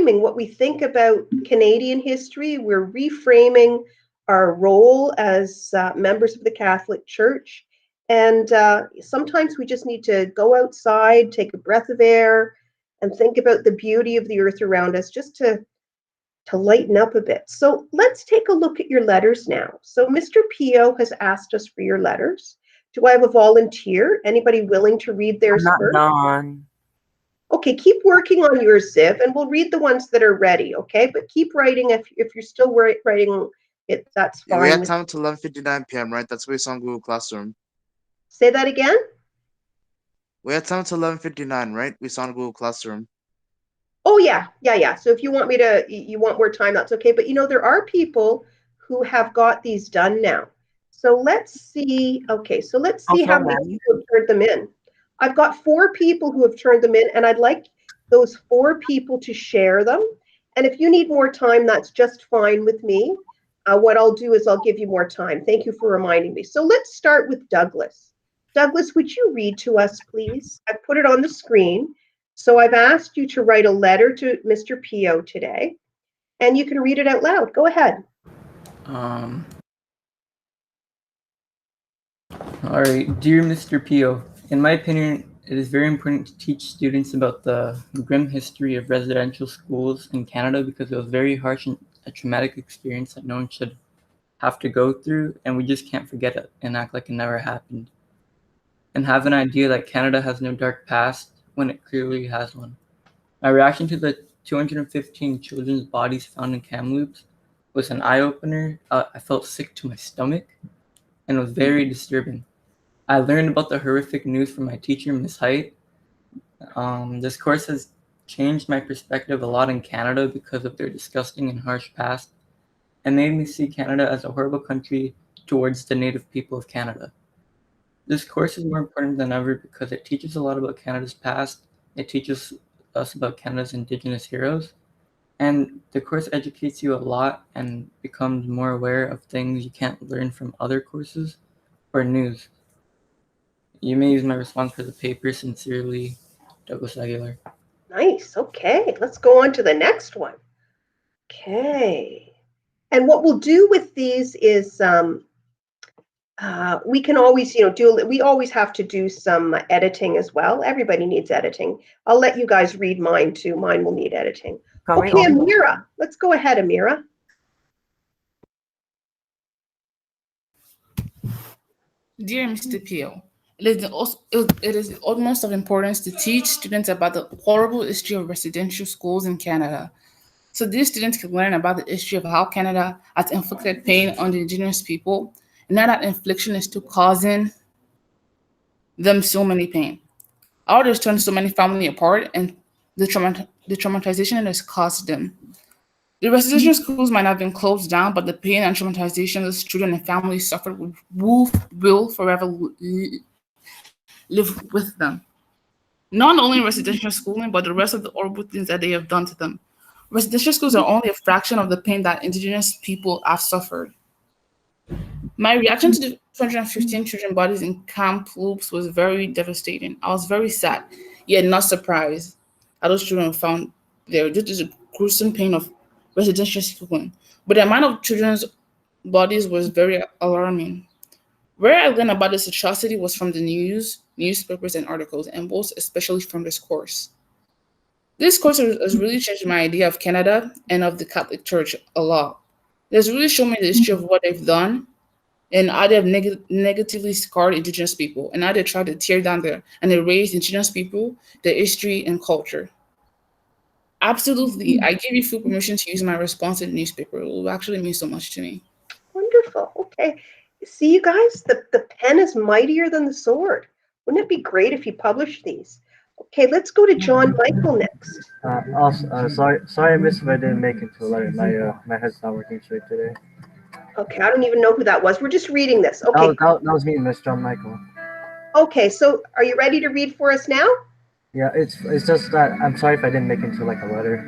what we think about Canadian history. We're reframing our role as members of the Catholic Church. And sometimes we just need to go outside, take a breath of air, and think about the beauty of the earth around us, just to lighten up a bit. So let's take a look at your letters now. So Mr. Pio has asked us for your letters. Do I have a volunteer? Anybody willing to read theirs I'm not first? done. Okay, keep working on yours, Ziv, and we'll read the ones that are ready, okay? But keep writing if you're still writing it, that's Yeah, we fine. had time till 11:59 p.m., right? That's based on Google Classroom. Say that again? We had time till 11:59, right? We saw on Google Classroom. Oh, yeah. So if you want you want more time, that's okay. But there are people who have got these done now. So let's see. Okay, so let's see how many people have turned them in. I've got 4 people who have turned them in, and I'd like those 4 people to share them. And if you need more time, that's just fine with me. What I'll do is I'll give you more time. Thank you for reminding me. So let's start with Douglas. Douglas, would you read to us, please? I've put it on the screen. So I've asked you to write a letter to Mr. Pio today, and you can read it out loud. Go ahead. All right, dear Mr. Pio, in my opinion, it is very important to teach students about the grim history of residential schools in Canada because it was very harsh and a traumatic experience that no one should have to go through, and we just can't forget it and act like it never happened. And have an idea that Canada has no dark past when it clearly has one. My reaction to the 215 children's bodies found in Kamloops was an eye-opener. I felt sick to my stomach, and it was very disturbing. I learned about the horrific news from my teacher, Miss Heit. This course has changed my perspective a lot in Canada because of their disgusting and harsh past, and made me see Canada as a horrible country towards the Native people of Canada. This course is more important than ever because it teaches a lot about Canada's past, it teaches us about Canada's Indigenous heroes, and the course educates you a lot and becomes more aware of things you can't learn from other courses or news. You may use my response for the paper. Sincerely, Douglas Aguilar. Nice. Okay, let's go on to the next one. Okay. And what we'll do with these is we can always, we always have to do some editing as well. Everybody needs editing. I'll let you guys read mine too. Mine will need editing. Okay, Amira, let's go ahead, Amira. Dear Mr. Pio, it is utmost of importance to teach students about the horrible history of residential schools in Canada. So these students can learn about the history of how Canada has inflicted pain on the Indigenous people, and now that infliction is still causing them so many pain. How it has torn so many families apart, and the traumatization it has caused them. The residential schools might have been closed down, but the pain and traumatization those children and families suffered will forever live with them. Not only residential schooling, but the rest of the horrible things that they have done to them. Residential schools are only a fraction of the pain that Indigenous people have suffered. My reaction to the 215 children bodies in Kamloops was very devastating. I was very sad, yet not surprised that those children were found there due to the gruesome pain of residential schooling. But the amount of children's bodies was very alarming. Where I learned about this atrocity was from the newspapers, and articles, and most especially from this course. This course has really changed my idea of Canada and of the Catholic Church a lot. It has really shown me the history of what they've done and how they have negatively scarred Indigenous people, and how they try to tear down and erase Indigenous people, their history, and culture. Absolutely, I give you full permission to use my response in the newspaper. It will actually mean so much to me. Wonderful. Okay. See, you guys, the pen is mightier than the sword. Wouldn't it be great if you published these? Okay, let's go to John Michael next. Sorry, I missed if I didn't make it to 11. My head's not working straight today. Okay, I don't even know who that was. We're just reading this. Okay. That was me, Miss John Michael. Okay, so are you ready to read for us now? Yeah, it's just that I'm sorry if I didn't make it to like a letter.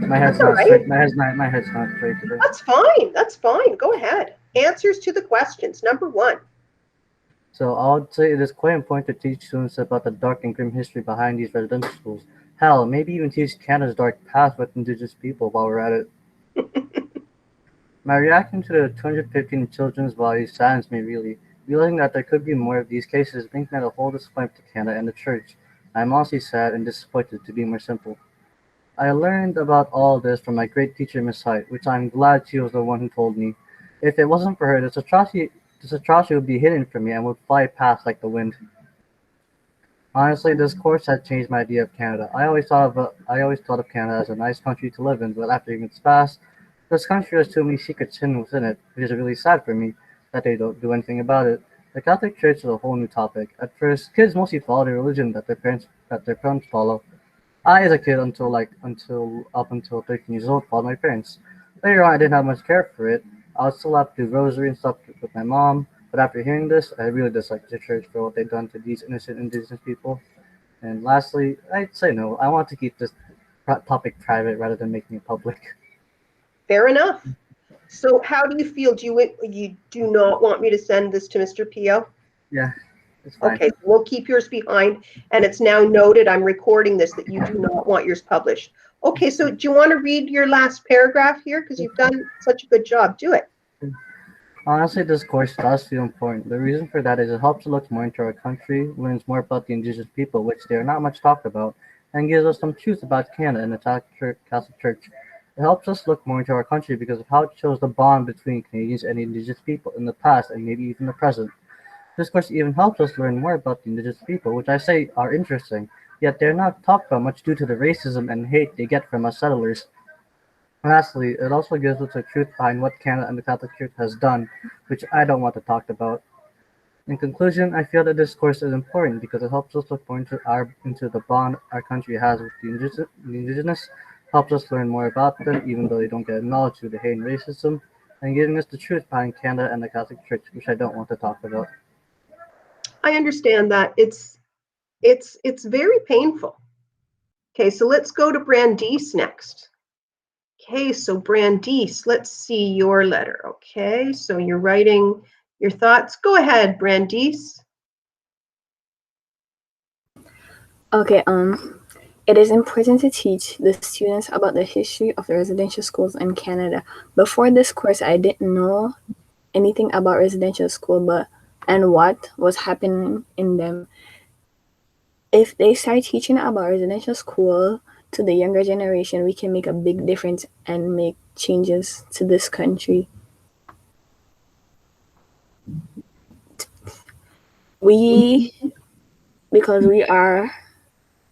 My head's That's not right. straight. My head's not straight today. That's fine. That's fine. Go ahead. Answers to the questions. Number 1. So I'll say it is quite important to teach students about the dark and grim history behind these residential schools. Hell, maybe even teach Canada's dark past with Indigenous people while we're at it. My reaction to the 215 children's bodies saddens me really. Realizing that there could be more of these cases brings me to hold this flame to Canada and the church. I am honestly sad and disappointed, to be more simple. I learned about all this from my great teacher, Miss Heit, which I am glad she was the one who told me. If it wasn't for her, this atrocity would be hidden from me and would fly past like the wind. Honestly, this course had changed my idea of Canada. I always thought of Canada as a nice country to live in, but after hearing its past, this country has too many secrets hidden within it, which is really sad for me that they don't do anything about it. The Catholic Church is a whole new topic. At first, kids mostly follow the religion that their parents follow. I, as a kid, until 13 years old, followed my parents. Later on, I didn't have much care for it. I would still have to do rosary and stuff with my mom. But after hearing this, I really dislike the church for what they've done to these innocent Indigenous people. And lastly, I'd say no. I want to keep this topic private rather than making it public. Fair enough. So how do you feel? You do not want me to send this to Mr. Pio? Yeah, it's fine. Okay, we'll keep yours behind, and it's now noted, I'm recording this, that you do not want yours published. Okay, so do you want to read your last paragraph here? Because you've done such a good job. Do it. Honestly, this course does feel important. The reason for that is it helps us look more into our country, learns more about the Indigenous people, which they are not much talked about, and gives us some truth about Canada and the Catholic Church. It helps us look more into our country because of how it shows the bond between Canadians and Indigenous people in the past and maybe even the present. This course even helps us learn more about the Indigenous people, which I say are interesting, yet they're not talked about much due to the racism and hate they get from us settlers. Lastly, it also gives us the truth behind what Canada and the Catholic Church has done, which I don't want to talk about. In conclusion, I feel that this course is important because it helps us look more into the bond our country has with the Indigenous, helps us learn more about them, even though they don't get acknowledged due to hate and racism, and giving us the truth behind Canada and the Catholic Church, which I don't want to talk about. I understand that. It's very painful. Okay, so let's go to Brandice next. Okay, so Brandice, let's see your letter. Okay, so you're writing your thoughts. Go ahead, Brandice. Okay, it is important to teach the students about the history of the residential schools in Canada. Before this course, I didn't know anything about residential school and what was happening in them. If they start teaching about residential school to the younger generation, we can make a big difference and make changes to this country. Because we are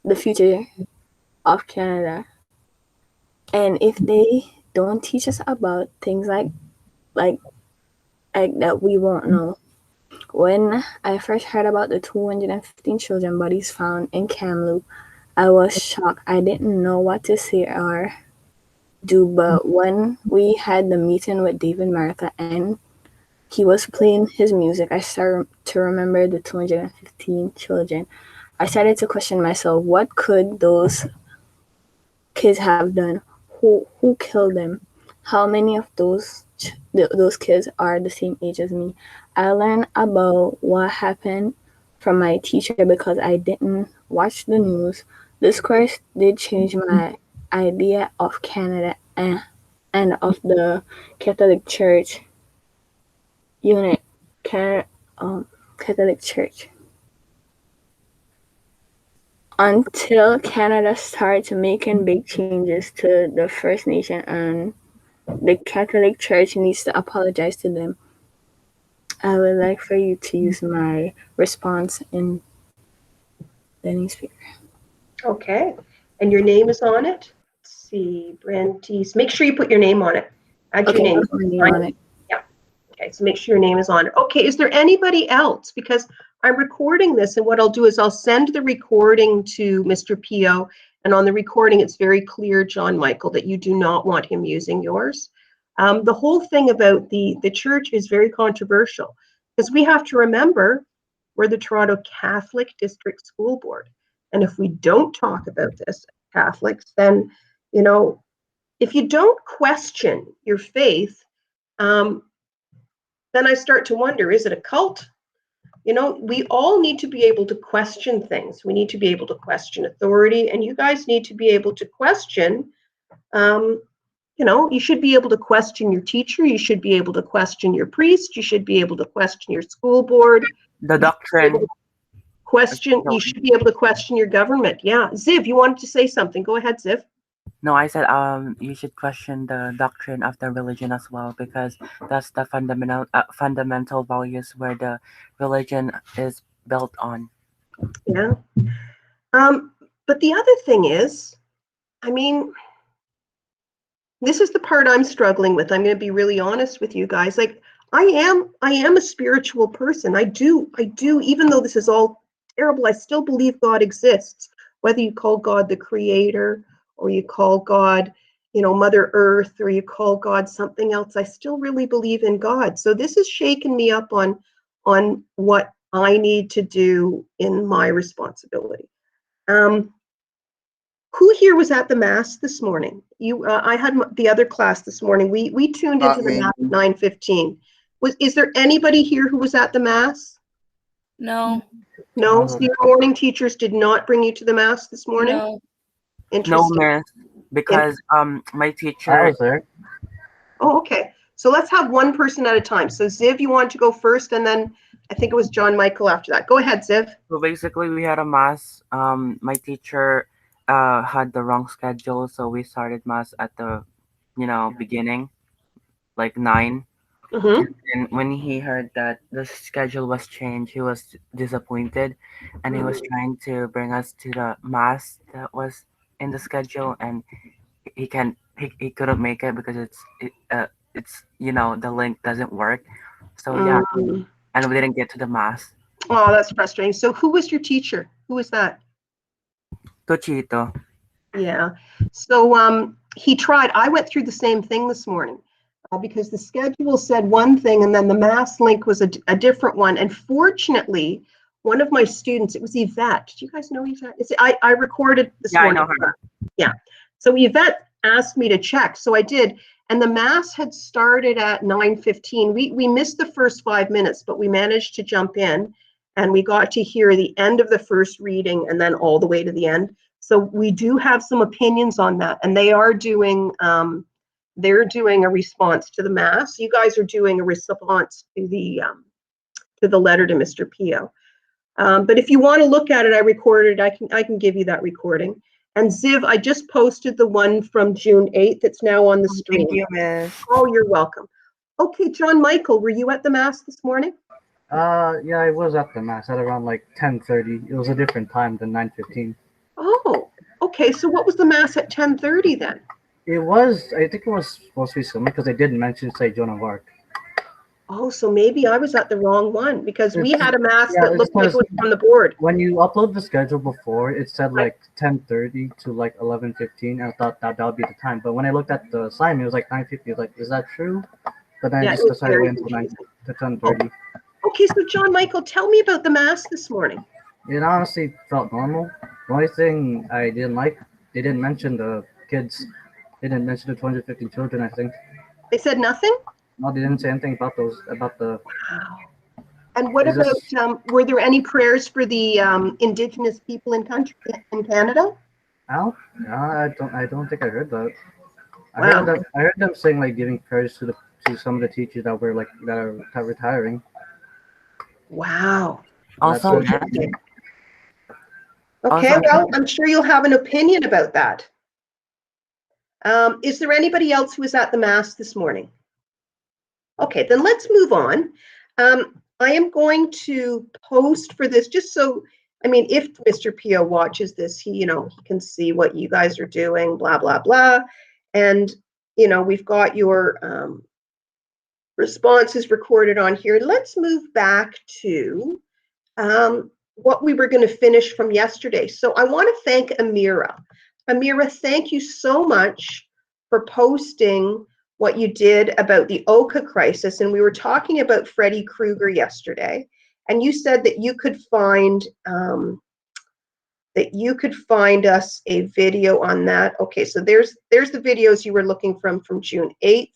the future of Canada. And if they don't teach us about things like that, we won't know. When I first heard about the 215 children bodies found in Kamloops, I was shocked. I didn't know what to say or do, but when we had the meeting with David Maracle and he was playing his music, I started to remember the 215 children. I started to question myself, what could those kids have done? Who killed them? How many of those kids are the same age as me? I learned about what happened from my teacher because I didn't watch the news. This course did change my idea of Canada and of the Catholic Church unit, Catholic Church. Until Canada starts making big changes to the First Nation, and the Catholic Church needs to apologize to them. I would like for you to use my response in the newspaper. Okay, and your name is on it? Let's see, Brandice. Make sure you put your name on it. Add your name. Put my name on it. Yeah. Okay, so make sure your name is on it. Okay, is there anybody else? Because I'm recording this, and what I'll do is I'll send the recording to Mr. Pio, and on the recording it's very clear, John Michael, that you do not want him using yours. The whole thing about the church is very controversial because we have to remember we're the Toronto Catholic District School Board. And if we don't talk about this, Catholics, then, you know, if you don't question your faith, then I start to wonder, is it a cult? You know, we all need to be able to question things. We need to be able to question authority, and you guys need to be able to question, you know, you should be able to question your teacher, you should be able to question your priest, you should be able to question your school board. The doctrine. You should be able to question your government. Yeah. Ziv, you wanted to say something. Go ahead, Ziv. No, I said you should question the doctrine of the religion as well, because that's the fundamental values where the religion is built on. Yeah. But the other thing is, I mean, this is the part I'm struggling with. I'm going to be really honest with you guys. Like, I am a spiritual person. I do, even though this is all terrible, I still believe God exists. Whether you call God the creator, or you call God, you know, Mother Earth, or you call God something else, I still really believe in God. So this has shaken me up on what I need to do in my responsibility. Who here was at the Mass this morning? I had the other class this morning. We tuned into the Mass at 9:15. Is there anybody here who was at the Mass? No. No? So your morning teachers did not bring you to the Mass this morning? No. No, Interesting. miss, because my I teacher. was there. Oh, okay. So let's have one person at a time. So Ziv, you want to go first, and then I think it was John Michael after that. Go ahead, Ziv. So basically, we had a mass. My teacher had the wrong schedule, so we started mass at the, beginning, like 9. Mm-hmm. And when he heard that the schedule was changed, he was disappointed, and he was trying to bring us to the mass that was in the schedule, and he couldn't make it because it's the link doesn't work. So yeah, and we didn't get to the mass. Oh, that's frustrating. So who was your teacher? Who was that? Tochito. Yeah. So he tried. I went through the same thing this morning because the schedule said one thing and then the mass link was a different one. And fortunately, one of my students, it was Yvette. Do you guys know Yvette? I recorded this morning. I know her. Yeah. So Yvette asked me to check. So I did. And the mass had started at 9:15. We missed the first 5 minutes, but we managed to jump in and we got to hear the end of the first reading and then all the way to the end. So we do have some opinions on that, and they are doing they're doing a response to the mass. You guys are doing a response to the letter to Mr. Pio. But if you want to look at it, I recorded. I can give you that recording. And Ziv, I just posted the one from June 8th. It's now on the stream. Thank you, miss. Oh, you're welcome. Okay, John Michael, were you at the mass this morning? Yeah, I was at the Mass at around like 10:30. It was a different time than 9:15. Oh, okay. So what was the mass at 10:30 then? I think it was supposed to be similar because they did mention St. Joan of Arc. Oh, so maybe I was at the wrong one because we had a mass Yeah, that looked like it was on the board. When you upload the schedule before, it said like 10:30 to like 11:15, and I thought that would be the time. But when I looked at the assignment, it was like 9:50. I was like, is that true? But then I just decided to wait until 10:30. Okay, so John Michael, tell me about the mass this morning. It honestly felt normal. The only thing I didn't like, they didn't mention the kids. They didn't mention the 215 children, I think. They said nothing? No, they didn't say anything about the. Wow. And what about, were there any prayers for the Indigenous people in Canada? No, I don't think I heard that. Wow. I heard them saying like giving prayers to some of the teachers that are retiring. Wow. Also, Okay, well, I'm sure you'll have an opinion about that. Is there anybody else who was at the mass this morning? Okay, then let's move on. I am going to post for this just so, I mean, if Mr. Pio watches this, he can see what you guys are doing, blah, blah, blah. And, we've got your responses recorded on here. Let's move back to what we were going to finish from yesterday. So I want to thank Amira. Amira, thank you so much for posting what you did about the Oka crisis. And we were talking about Freddy Krueger yesterday, and you said that you could find us a video on that. Okay, so there's the videos you were looking from June 8th.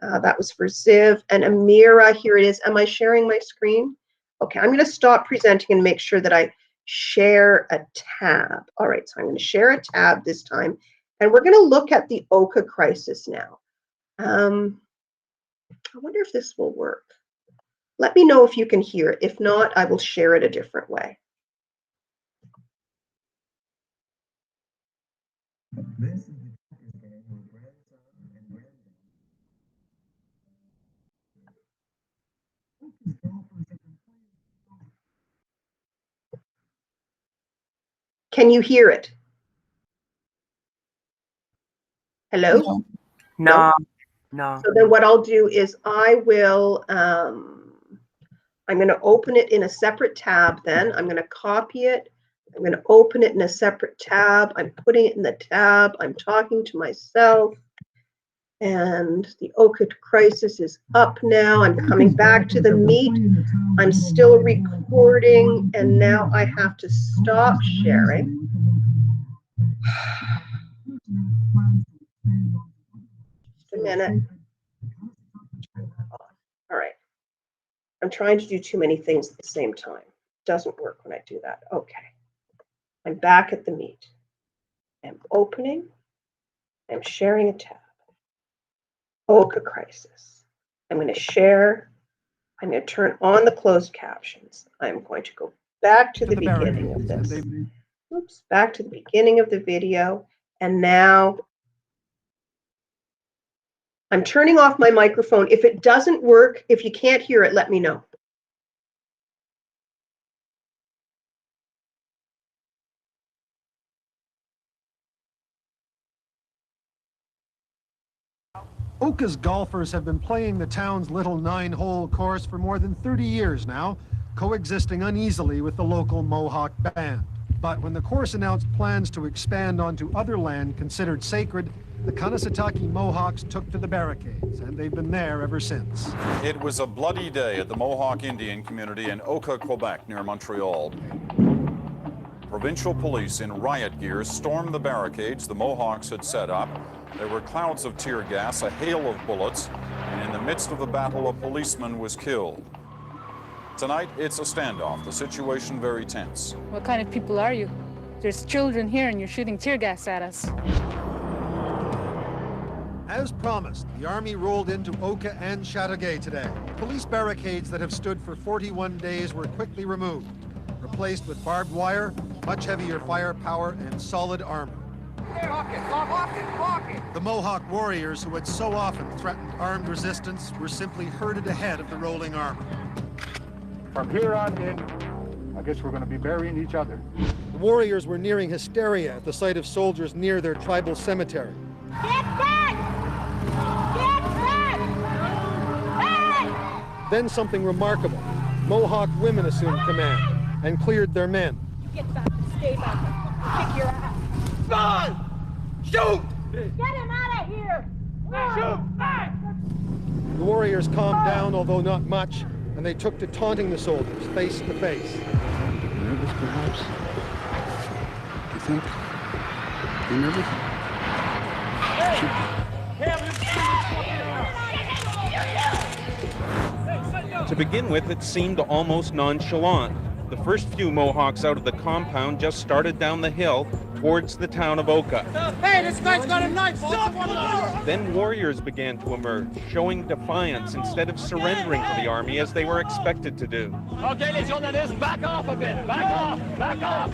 That was for Ziv and Amira. Here it is. Am I sharing my screen? Okay, I'm going to stop presenting and make sure that I share a tab. All right, so I'm going to share a tab this time, and we're going to look at the Oka crisis now. I wonder if this will work. Let me know if you can hear it. If not, I will share it a different way. Can you hear it? Hello? No. No. So then what I'll do is I will, I'm going to open it in a separate tab then. I'm going to copy it. I'm going to open it in a separate tab. I'm putting it in the tab. I'm talking to myself. And the Oka crisis is up now. I'm coming back to the meet. I'm still recording, and now I have to stop sharing. Just a minute. All right. I'm trying to do too many things at the same time. It doesn't work when I do that. Okay. I'm back at the meet. I'm opening. I'm sharing a tab. Oka crisis. I'm going to share. I'm going to turn on the closed captions. I'm going to go back to the beginning of this. Oops, back to the beginning of the video. And now I'm turning off my microphone. If it doesn't work, if you can't hear it, let me know. Oka's golfers have been playing the town's little 9-hole course for more than 30 years now, coexisting uneasily with the local Mohawk band. But when the course announced plans to expand onto other land considered sacred, the Kanesatake Mohawks took to the barricades, and they've been there ever since. It was a bloody day at the Mohawk Indian community in Oka, Quebec, near Montreal. Provincial police in riot gear stormed the barricades the Mohawks had set up. There were clouds of tear gas, a hail of bullets, and in the midst of the battle, a policeman was killed. Tonight, it's a standoff, the situation very tense. What kind of people are you? There's children here and you're shooting tear gas at us. As promised, the Army rolled into Oka and Chateauguay today. Police barricades that have stood for 41 days were quickly removed, replaced with barbed wire, much heavier firepower, and solid armor. The Mohawk warriors who had so often threatened armed resistance were simply herded ahead of the rolling armor. From here on in, I guess we're going to be burying each other. The warriors were nearing hysteria at the sight of soldiers near their tribal cemetery. Get back! Get back! Hey! Then something remarkable. Mohawk women assumed command and cleared their men. You get back and stay back. Kick your ass. Run! Shoot! Get him out of here! Shoot! Back! The warriors calmed down, although not much, and they took to taunting the soldiers face to face. Nervous, perhaps? Do you think? You nervous? To begin with, it seemed almost nonchalant. The first few Mohawks out of the compound just started down the hill towards the town of Oka. Hey, this guy's got a knife! Stop! Then warriors began to emerge, showing defiance instead of surrendering to the army as they were expected to do. Okay, les journalistes, back off a bit! Back off! Back off!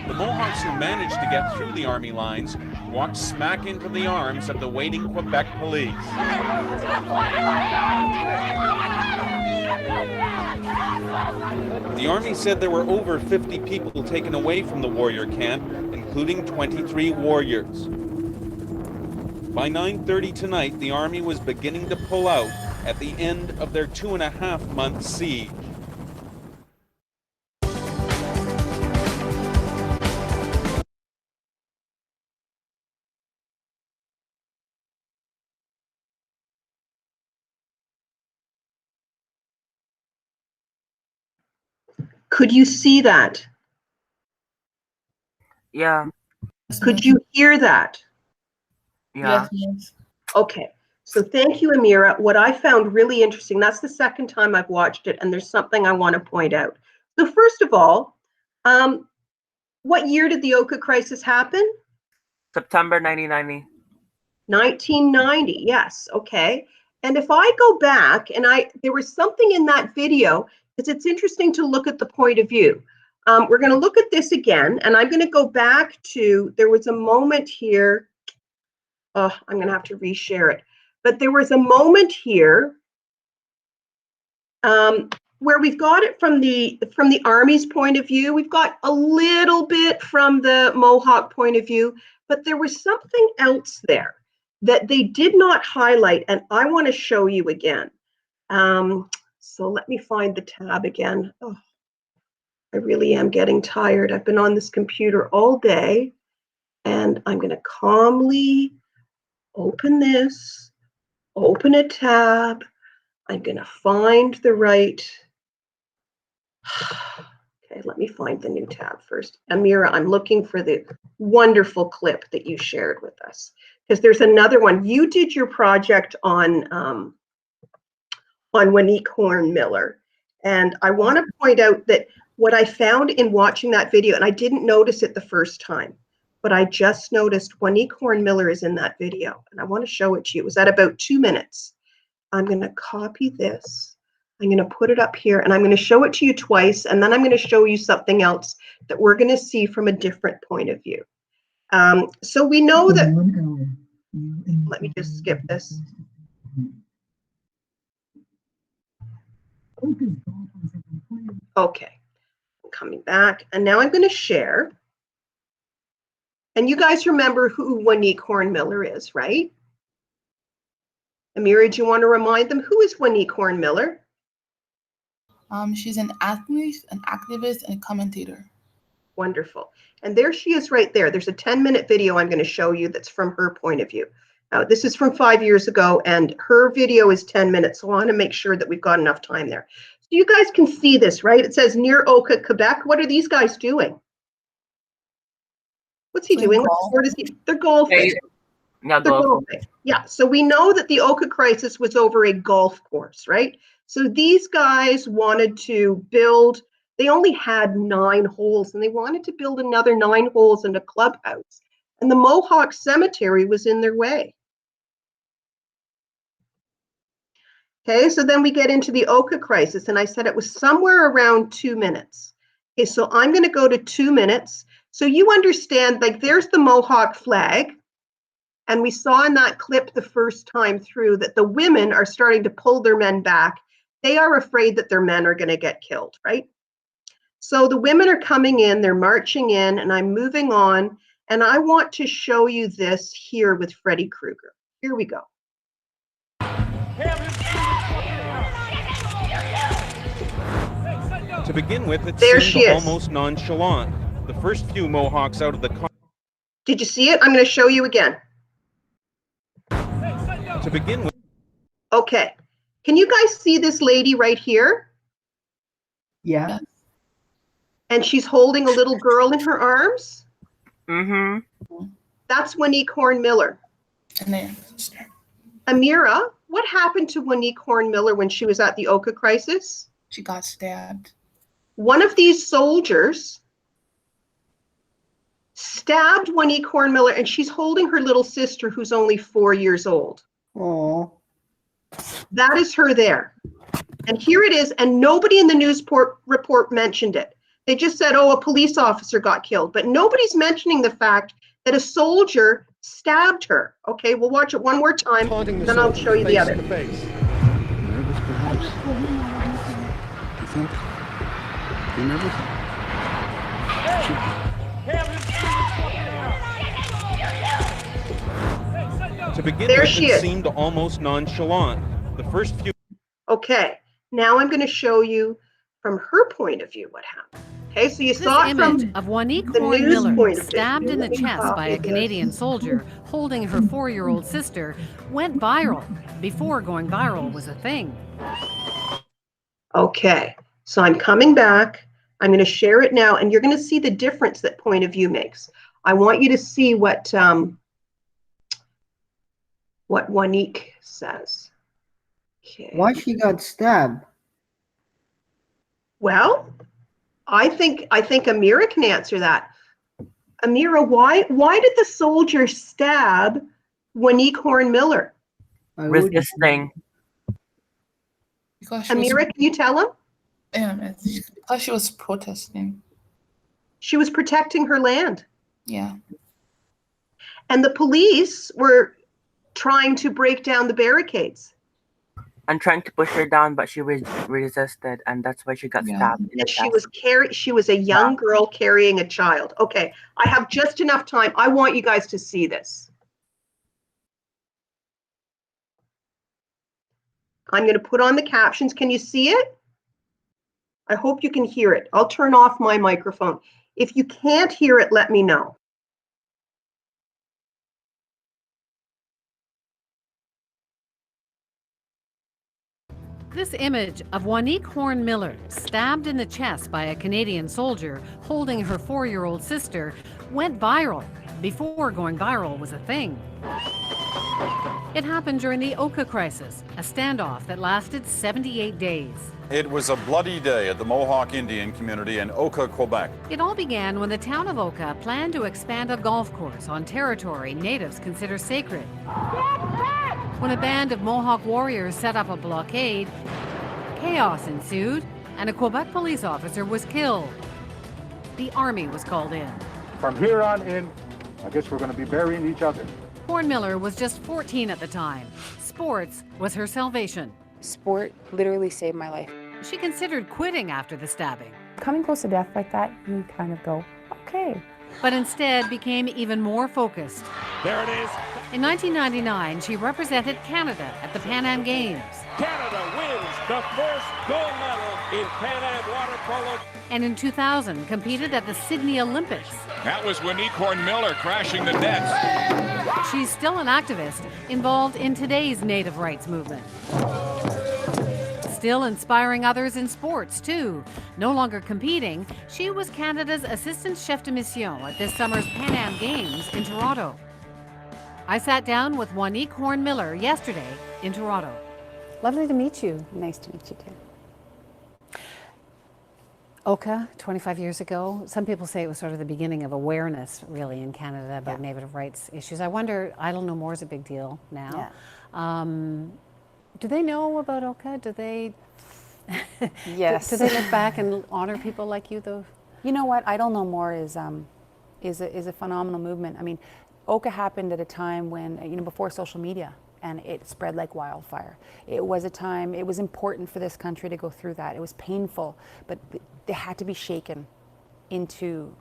The Mohawks who managed to get through the army lines walked smack into the arms of the waiting Quebec police. The army said there were over 50 people taken away from the warrior camp, including 23 warriors. By 9:30 tonight, the army was beginning to pull out at the end of their 2.5-month siege. Could you see that? Yeah. Could you hear that? Yeah. Yes. Okay. So thank you, Amira. What I found really interesting, that's the second time I've watched it, and there's something I want to point out. So first of all, what year did the Oka crisis happen? September 1990. 1990, yes, okay. And if I go back, and there was something in that video, because it's interesting to look at the point of view. We're going to look at this again, and I'm going to go back to, there was a moment here, I'm going to have to reshare it, but there was a moment here where we've got it from the Army's point of view. We've got a little bit from the Mohawk point of view, but there was something else there that they did not highlight, and I want to show you again. So let me find the tab again. Oh, I really am getting tired. I've been on this computer all day, and I'm going to calmly open this, open a tab. I'm going to find the right. Okay, let me find the new tab first. Amira, I'm looking for the wonderful clip that you shared with us, because there's another one. You did your project on Wanique Horn Miller, and I want to point out that what I found in watching that video, and I didn't notice it the first time, but I just noticed Wanique Horn Miller is in that video, and I want to show it to you. It was at about 2 minutes. I'm going to copy this. I'm going to put it up here, and I'm going to show it to you twice, and then I'm going to show you something else that we're going to see from a different point of view. So we know that, let me just skip this. Okay, I'm coming back, and now I'm going to share. And you guys remember who Wanique Horn Miller is, right? Amira, do you want to remind them, who is Wanique Horn Miller? She's an athlete, an activist, and a commentator. Wonderful. And there she is right there. There's a 10-minute video I'm going to show you that's from her point of view. Now, this is from 5 years ago, and her video is 10 minutes, so I want to make sure that we've got enough time there. So you guys can see this, right? It says near Oka, Quebec. What are these guys doing? What's he doing? What sport is he? They're golfing. Yeah, They're golfing. Yeah, so we know that the Oka crisis was over a golf course, right? So these guys wanted to build, they only had 9 holes, and they wanted to build another 9 holes in a clubhouse. And the Mohawk Cemetery was in their way. Okay, so then we get into the Oka crisis, and I said it was somewhere around 2 minutes. Okay, so I'm going to go to 2 minutes. So you understand, like, there's the Mohawk flag. And we saw in that clip the first time through that the women are starting to pull their men back. They are afraid that their men are going to get killed, right? So the women are coming in, they're marching in, and I'm moving on. And I want to show you this here with Freddy Krueger. Here we go. To begin with, it There she seemed is. almost nonchalant. The first few Mohawks out of the car. Did you see it? I'm going to show you again. To begin with. Okay. Can you guys see this lady right here? Yeah. And she's holding a little girl in her arms? Mm-hmm. That's Wanique Horn Miller. And there. Amira, what happened to Wanique Horn Miller when she was at the Oka crisis? She got stabbed. One of these soldiers stabbed Wanique Horn Miller, and she's holding her little sister who's only 4 years old. Oh. That is her there. And here it is, and nobody in the news report mentioned it. They just said, oh, a police officer got killed, but nobody's mentioning the fact that a soldier stabbed her. Okay, we'll watch it one more time, then I'll show you the other. Nervous, perhaps? You think? You nervous? To begin There with, she it is. seemed almost nonchalant. The first few. Okay, now I'm going to show you from her point of view what happened. Okay, so you saw it from of Wanique the Horn news Miller, point of view. stabbed in the chest by a Canadian soldier holding her 4-year-old sister, went viral before going viral was a thing. Okay, so I'm coming back. I'm going to share it now, and you're going to see the difference that point of view makes. I want you to see what Wanique says. Okay. Why she got stabbed? Well, I think Amira can answer that. Amira, why did the soldier stab Wanique Horn-Miller? Resisting. Amira, can you tell him? Because she was protesting. She was protecting her land. Yeah. And the police were trying to break down the barricades. And trying to push her down, but she resisted, and that's why she got stabbed. And she was a young girl carrying a child. Okay, I have just enough time. I want you guys to see this. I'm going to put on the captions. Can you see it? I hope you can hear it. I'll turn off my microphone. If you can't hear it, let me know. This image of Wanique Horn-Miller stabbed in the chest by a Canadian soldier holding her 4-year-old sister went viral before going viral was a thing. It happened during the Oka crisis, a standoff that lasted 78 days. It was a bloody day at the Mohawk Indian community in Oka, Quebec. It all began when the town of Oka planned to expand a golf course on territory natives consider sacred. When a band of Mohawk warriors set up a blockade, chaos ensued and a Quebec police officer was killed. The army was called in. From here on in, I guess we're going to be burying each other. Horn-Miller was just 14 at the time. Sports was her salvation. Sport literally saved my life. She considered quitting after the stabbing. Coming close to death like that, you kind of go, okay. But instead became even more focused. There it is. In 1999, she represented Canada at the Pan Am Games. Canada wins the first gold medal in Pan Am water polo. And in 2000, competed at the Sydney Olympics. That was Wanique Horn-Miller crashing the nets. She's still an activist involved in today's Native rights movement. Still inspiring others in sports, too. No longer competing, she was Canada's assistant chef de mission at this summer's Pan Am Games in Toronto. I sat down with Wanique Horn-Miller yesterday in Toronto. Lovely to meet you. Nice to meet you, too. Oka, 25 years ago, some people say it was sort of the beginning of awareness, really, in Canada about Native rights issues. I wonder, Idle No More is a big deal now. Yeah. Do they know about Oka? Do they? Yes. Do they look back and honor people like you, though? You know what? Idle No More is a phenomenal movement. I mean, Oka happened at a time when, before social media, and it spread like wildfire. It was a time, it was important for this country to go through that. It was painful, but they had to be shaken into,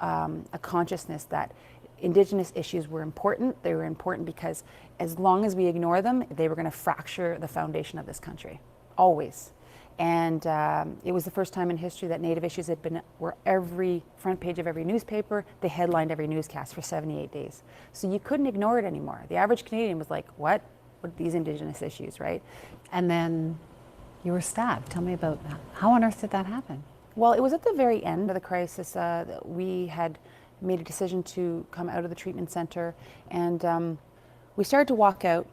a consciousness that Indigenous issues were important. They were important because as long as we ignore them, they were going to fracture the foundation of this country, always. And it was the first time in history that Native issues were every front page of every newspaper. They headlined every newscast for 78 days. So you couldn't ignore it anymore. The average Canadian was like, what? What are these Indigenous issues, right? And then you were stabbed. Tell me about that. How on earth did that happen? Well, it was at the very end of the crisis. We had made a decision to come out of the treatment center, and we started to walk out,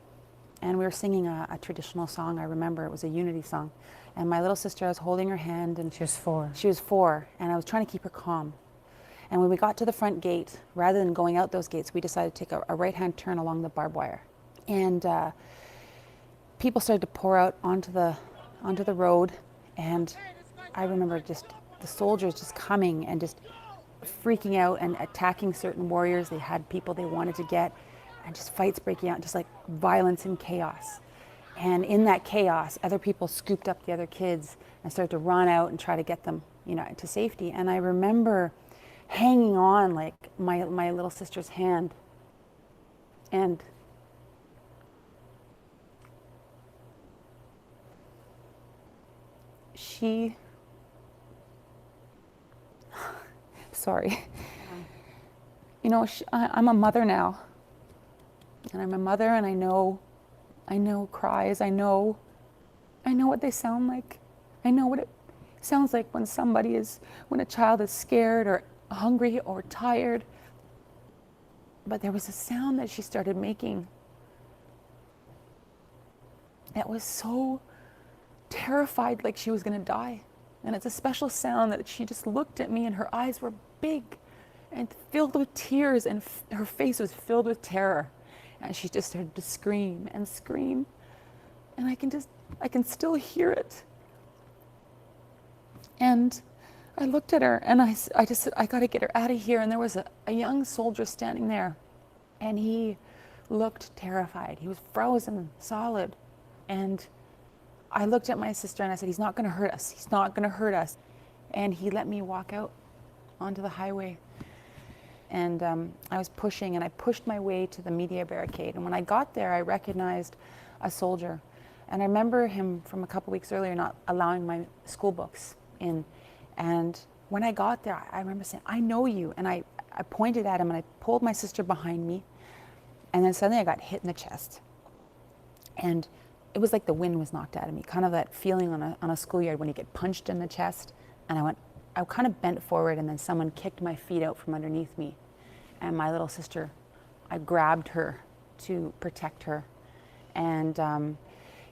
and we were singing a traditional song. I remember it was a unity song, and my little sister, I was holding her hand, and she was 4. She was 4, and I was trying to keep her calm. And when we got to the front gate, rather than going out those gates, we decided to take a right-hand turn along the barbed wire, and people started to pour out onto the road, and I remember just the soldiers just coming and just freaking out and attacking certain warriors. They had people they wanted to get, and just fights breaking out, just like violence and chaos. And in that chaos, other people scooped up the other kids and started to run out and try to get them, to safety. And I remember hanging on like my little sister's hand, and she, sorry, I'm a mother now, and I'm a mother, and I know cries. I know what they sound like. I know what it sounds like when when a child is scared or hungry or tired. But there was a sound that she started making, that was so terrified, like she was gonna die. And it's a special sound that she just looked at me and her eyes were big and filled with tears, and her face was filled with terror. And she just started to scream and scream. And I can still hear it. And I looked at her and I just said, I gotta get her out of here. And there was a young soldier standing there, and he looked terrified. He was frozen solid. And I looked at my sister and I said, he's not gonna hurt us. He's not gonna hurt us. And he let me walk out onto the highway. And I was pushing, and I pushed my way to the media barricade. And when I got there, I recognized a soldier. And I remember him from a couple weeks earlier not allowing my school books in. And when I got there, I remember saying, I know you. And I pointed at him and I pulled my sister behind me. And then suddenly I got hit in the chest. And it was like the wind was knocked out of me, kind of that feeling on a schoolyard when you get punched in the chest. And I kind of bent forward, and then someone kicked my feet out from underneath me. And my little sister, I grabbed her to protect her. And,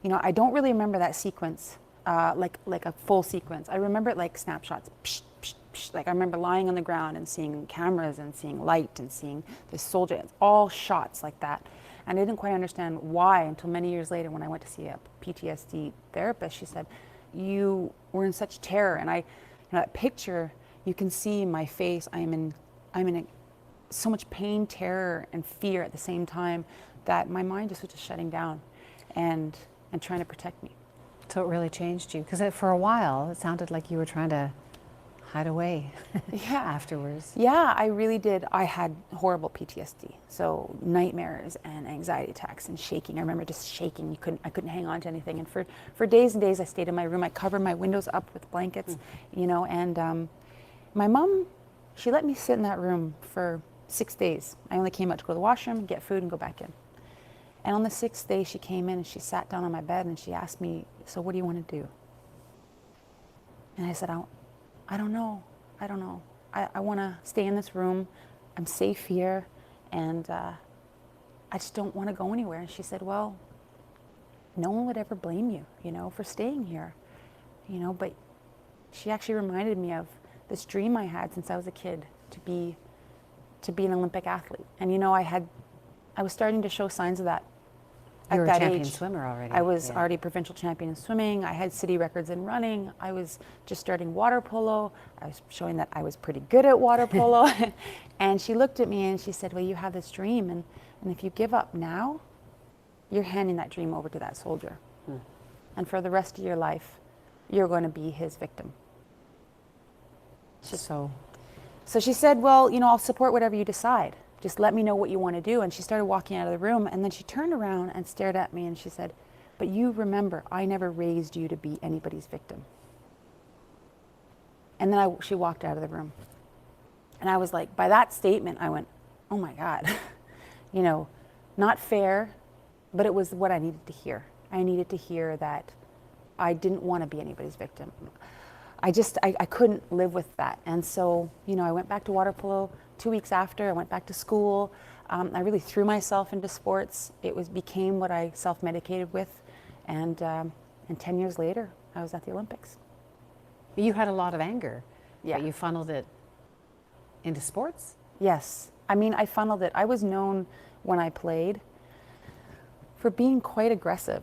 you know, I don't really remember that sequence, like a full sequence. I remember it like snapshots. Psh, psh, psh. Like I remember lying on the ground and seeing cameras and seeing light and seeing this soldier. It's all shots like that. And I didn't quite understand why until many years later when I went to see a PTSD therapist. She said, you were in such terror. And that picture, you can see my face. I'm in so much pain, terror, and fear at the same time that my mind just was just shutting down and trying to protect me. So it really changed you, because for a while it sounded like you were trying to hide away afterwards. Yeah, I really did. I had horrible PTSD, so nightmares and anxiety attacks and shaking. I remember just shaking. I couldn't hang on to anything. And for days and days, I stayed in my room. I covered my windows up with blankets, you know. And my mom, she let me sit in that room for 6 days. I only came out to go to the washroom, get food, and go back in. And on the 6th day, she came in and she sat down on my bed and she asked me, so what do you want to do? And I said, I don't know. I don't know. I want to stay in this room. I'm safe here. And I just don't want to go anywhere. And she said, well, no one would ever blame you, you know, for staying here. You know, but she actually reminded me of this dream I had since I was a kid to be an Olympic athlete. And, you know, I was starting to show signs of that. You were at a that champion age. swimmer already. I was already provincial champion in swimming. I had city records in running. I was just starting water polo. I was showing that I was pretty good at water polo. And she looked at me and she said, well, you have this dream, and if you give up now, you're handing that dream over to that soldier. And for the rest of your life, you're going to be his victim. So she said, well, you know, I'll support whatever you decide. Just let me know what you want to do. And she started walking out of the room, and then she turned around and stared at me and she said, but you remember, I never raised you to be anybody's victim. And then she walked out of the room. And I was like, by that statement, I went, oh my God, you know, not fair, but it was what I needed to hear. I needed to hear that I didn't want to be anybody's victim. I couldn't live with that. And so, you know, I went back to water polo 2 weeks after. I went back to school. I really threw myself into sports. It became what I self-medicated with. And 10 years later, I was at the Olympics. You had a lot of anger, but you funneled it into sports? Yes. I mean, I funneled it. I was known when I played for being quite aggressive.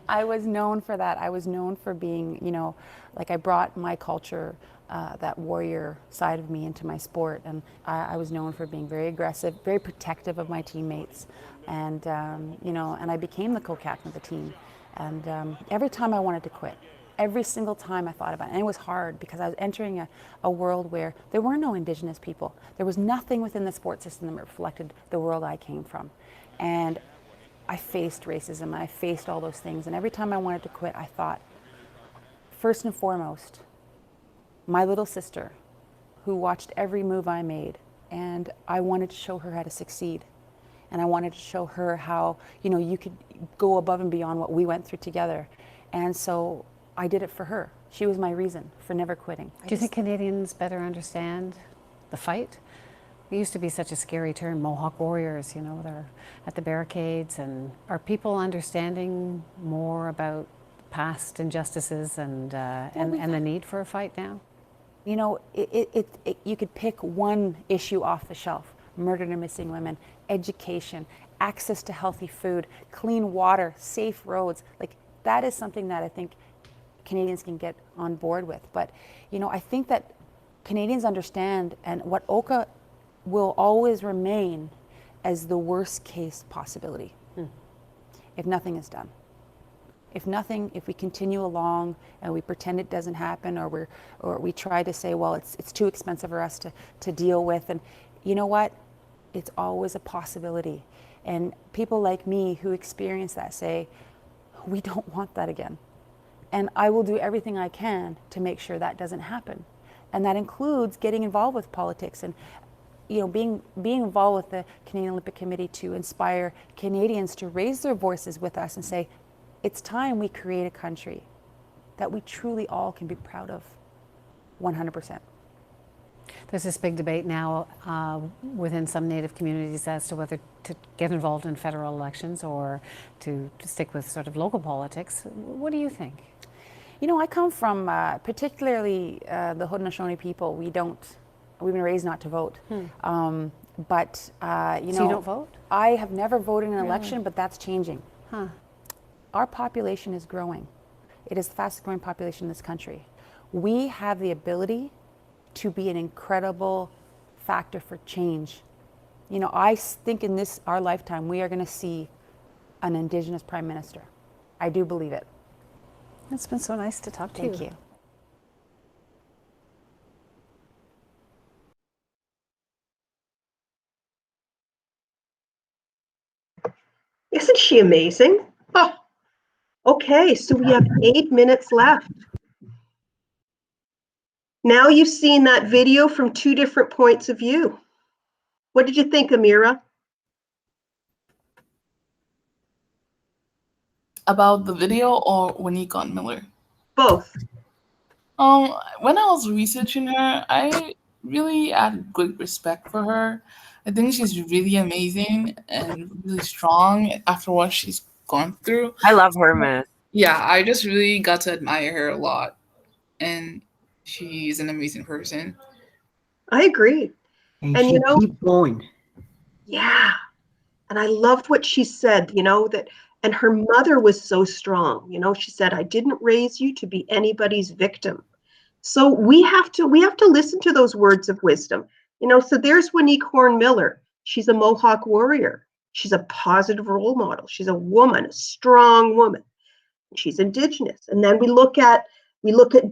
I was known for that. I was known for being, you know, like I brought my culture, that warrior side of me into my sport. And I was known for being very aggressive, very protective of my teammates. And, you know, and I became the co-captain of the team. And every time I wanted to quit, every single time I thought about it, and it was hard because I was entering a world where there were no Indigenous people. There was nothing within the sports system that reflected the world I came from. And I faced racism, I faced all those things. And every time I wanted to quit, I thought, first and foremost, my little sister, who watched every move I made, and I wanted to show her how to succeed. And I wanted to show her how, you know, you could go above and beyond what we went through together. And so I did it for her. She was my reason for never quitting. Do you think Canadians better understand the fight? It used to be such a scary term, Mohawk warriors, they're at the barricades. And are people understanding more about past injustices and the need for a fight now? You could pick one issue off the shelf: murdered and missing women, education, access to healthy food, clean water, safe roads. Like, that is something that I think Canadians can get on board with. But, I think that Canadians understand, and what Oka will always remain as the worst case possibility if nothing is done. If we continue along and we pretend it doesn't happen, or we try to say, well, it's too expensive for us to deal with, and you know what? It's always a possibility. And people like me who experience that say, we don't want that again. And I will do everything I can to make sure that doesn't happen. And that includes getting involved with politics and being involved with the Canadian Olympic Committee to inspire Canadians to raise their voices with us and say, it's time we create a country that we truly all can be proud of, 100%. There's this big debate now within some Native communities as to whether to get involved in federal elections or to stick with sort of local politics. What do you think? I come from particularly the Haudenosaunee people. We've been raised not to vote. But So you don't vote? I have never voted in an election, Really? but that's changing. Our population is growing. It is the fastest growing population in this country. We have the ability to be an incredible factor for change. I think in our lifetime, we are going to see an Indigenous Prime Minister. I do believe it. It's been so nice to talk to you. Thank you. Isn't she amazing? Oh, okay, so we have 8 minutes left. Now you've seen that video from 2 different points of view. What did you think, Amira? About the video or Winnie Miller? Both. When I was researching her, I really had great respect for her. I think she's really amazing and really strong after what she's gone through. I love her, miss. Yeah, I just really got to admire her a lot. And she's an amazing person. I agree. And And she keep going. Yeah. And I loved what she said, and her mother was so strong. She said, I didn't raise you to be anybody's victim. So we have to listen to those words of wisdom. So there's Winnie Miller. She's a Mohawk warrior. She's a positive role model. She's a woman, a strong woman. She's Indigenous. And then we look at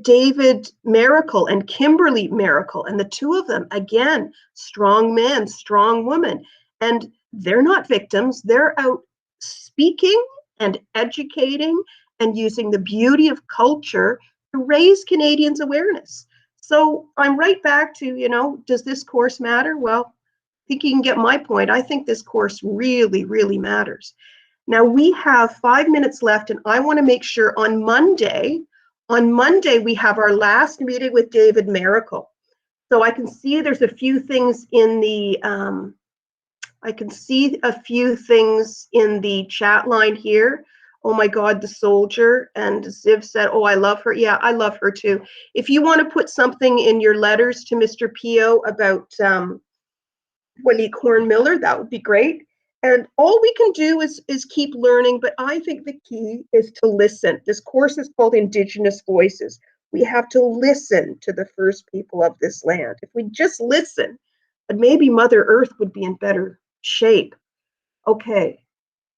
David Maracle and Kimberly Maracle, and the two of them, again, strong men, strong women. And they're not victims. They're out speaking and educating and using the beauty of culture to raise Canadians' awareness. So I'm right back to, does this course matter? Well, I think you can get my point. I think this course really, really matters. Now we have 5 minutes left, and I want to make sure on Monday we have our last meeting with David Maracle. So I can see there's a few things in the chat line here. Oh my God, the soldier. And Ziv said, oh, I love her. Yeah, I love her too. If you want to put something in your letters to Mr. Pio about Winnie Miller, that would be great. And all we can do is keep learning, but I think the key is to listen. This course is called Indigenous Voices. We have to listen to the first people of this land. If we just listen, maybe Mother Earth would be in better shape. Okay,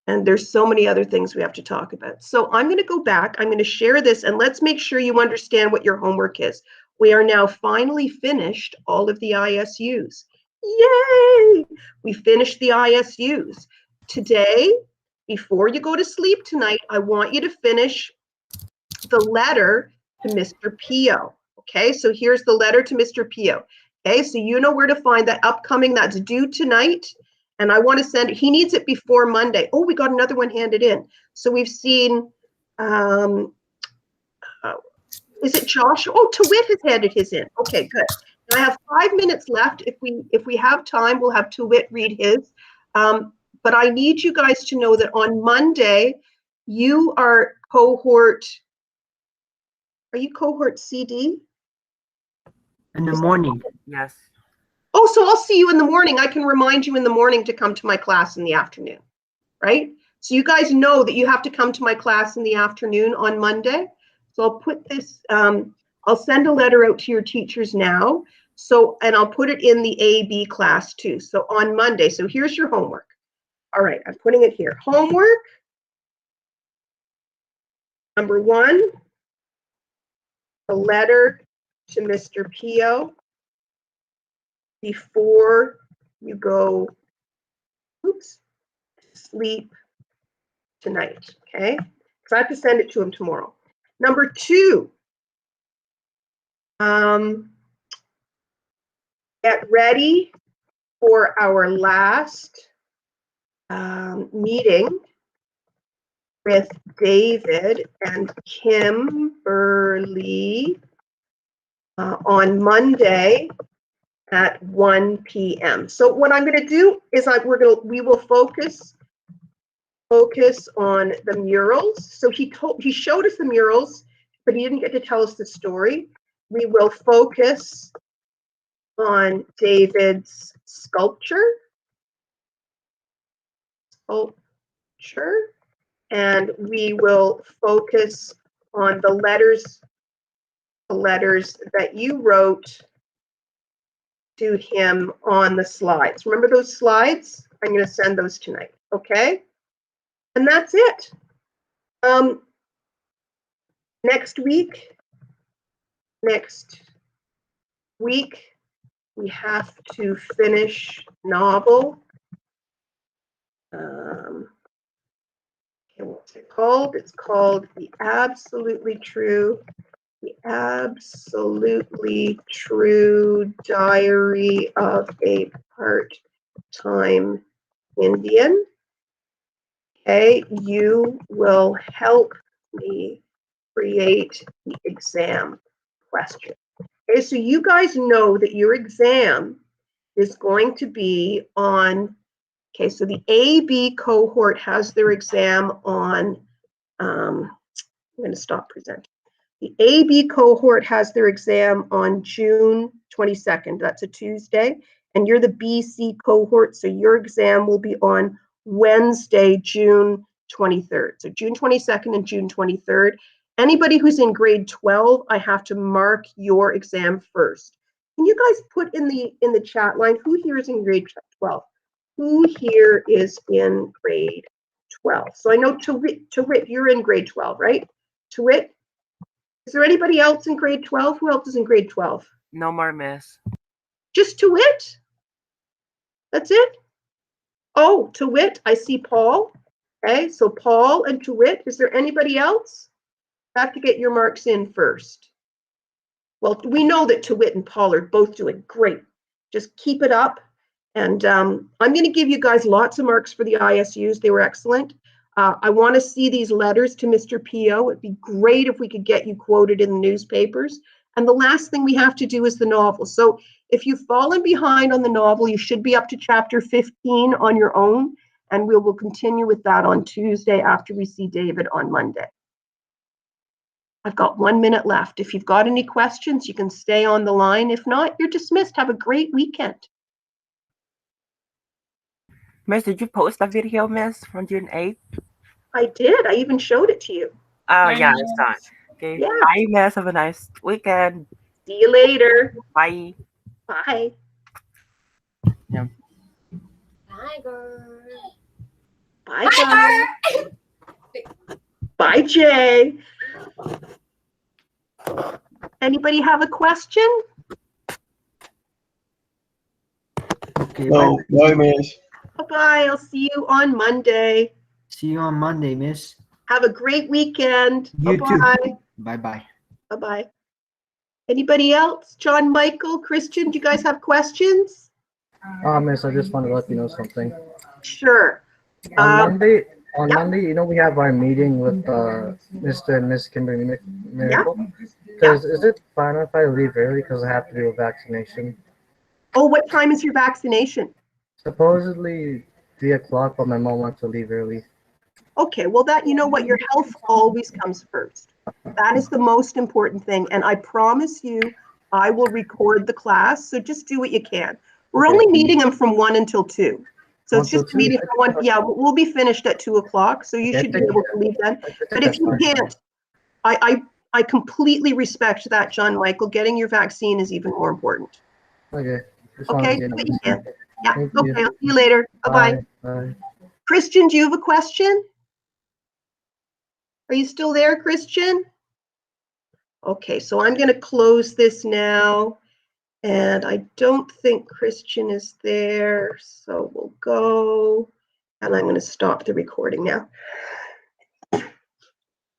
and there's so many other things we have to talk about. So I'm going to go back, I'm going to share this, and let's make sure you understand what your homework is. We are now finally finished all of the ISUs. Yay! We finished the ISUs. Today, before you go to sleep tonight, I want you to finish the letter to Mr. Pio. Okay, so here's the letter to Mr. Pio. Okay, so you know where to find that upcoming, that's due tonight. And I want to send it, he needs it before Monday. Oh, we got another one handed in. So we've seen, is it Josh? Oh, TeWitt has handed his in. Okay, good. I have 5 minutes left. If we have time, we'll have Tewit read his. But I need you guys to know that on Monday, you are cohort. Are you cohort CD? In the morning. Yes. Oh, so I'll see you in the morning. I can remind you in the morning to come to my class in the afternoon, right? So you guys know that you have to come to my class in the afternoon on Monday. So I'll put this, I'll send a letter out to your teachers now. So, and I'll put it in the AB class too. So on Monday, so here's your homework. All right, I'm putting it here. Homework. Number 1, a letter to Mr. Pio before you go, sleep tonight, okay? Because I have to send it to him tomorrow. Number 2, get ready for our last meeting with David and Kimberly on Monday at 1 p.m. So what I'm going to do is we will focus on the murals. So he showed us the murals, but he didn't get to tell us the story. We will focus on David's sculpture, and we will focus on the letters that you wrote to him on the slides. Remember those slides? I'm going to send those tonight, okay? And that's it. Next week, we have to finish novel. Okay, what's it called? It's called The Absolutely True Diary of a Part-Time Indian. Okay, you will help me create the exam question. Okay, so you guys know that your exam is going to be on, okay, so the AB cohort has their exam on, I'm going to stop presenting. The AB cohort has their exam on June 22nd. That's a Tuesday. And you're the BC cohort, so your exam will be on Wednesday, June 23rd. So June 22nd and June 23rd. Anybody who's in grade 12, I have to mark your exam first. Can you guys put in the chat line who here is in grade 12? Who here is in grade 12? So I know Tewit, you're in grade 12, right? Tewit? Is there anybody else in grade 12? Who else is in grade 12? No more, miss. Just Tewit? That's it? Oh, Tewit, I see Paul. Okay, so Paul and Tewit. Is there anybody else? I have to get your marks in first. Well, we know that Tewit and Paul are both doing great. Just keep it up. And I'm going to give you guys lots of marks for the ISUs. They were excellent. I want to see these letters to Mr. Pio. It'd be great if we could get you quoted in the newspapers. And the last thing we have to do is the novel. So if you've fallen behind on the novel, you should be up to chapter 15 on your own. And we will continue with that on Tuesday after we see David on Monday. I've got 1 minute left. If you've got any questions, you can stay on the line. If not, you're dismissed. Have a great weekend. Miss, did you post that video, miss, from June 8th? I did. I even showed it to you. Oh, yeah, I saw it. Okay. Yeah. Bye, miss. Have a nice weekend. See you later. Bye. Bye. Yeah. Bye, girl. Bye, guys. Bye, Jay. Anybody have a question? Okay. No, bye, miss. Bye-bye. I'll see you on Monday. See you on Monday, miss. Have a great weekend. You Bye-bye. too. Bye-bye. Bye-bye. Anybody else? John, Michael, Christian, do you guys have questions? Miss, I just want to let you know something. Sure. On Monday, On Monday, we have our meeting with Mr. and Miss Kimberly Miracle. Because is it fine if I leave early because I have to do a vaccination? Oh, what time is your vaccination? Supposedly 3 o'clock, but my mom wants to leave early. Okay, well you know what, your health always comes first. That is the most important thing. And I promise you, I will record the class. So just do what you can. We're only meeting them from 1 until 2. So it's just a meeting for 1. Yeah, we'll be finished at 2 o'clock. So you should be able to leave then. But if you can't, I completely respect that, John Michael. Getting your vaccine is even more important. Okay. Okay, do what you can. Yeah, okay, I'll see you later. Bye-bye. Bye. Christian, do you have a question? Are you still there, Christian? Okay, so I'm going to close this now. And I don't think Christian is there. So we'll go. And I'm going to stop the recording now.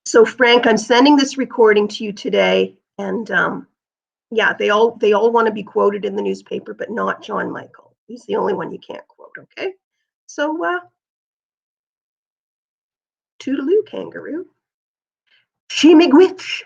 So Frank, I'm sending this recording to you today. And yeah, they all want to be quoted in the newspaper, but not John Michael. He's the only one you can't quote, okay? So toodaloo, kangaroo. She-mig-witch.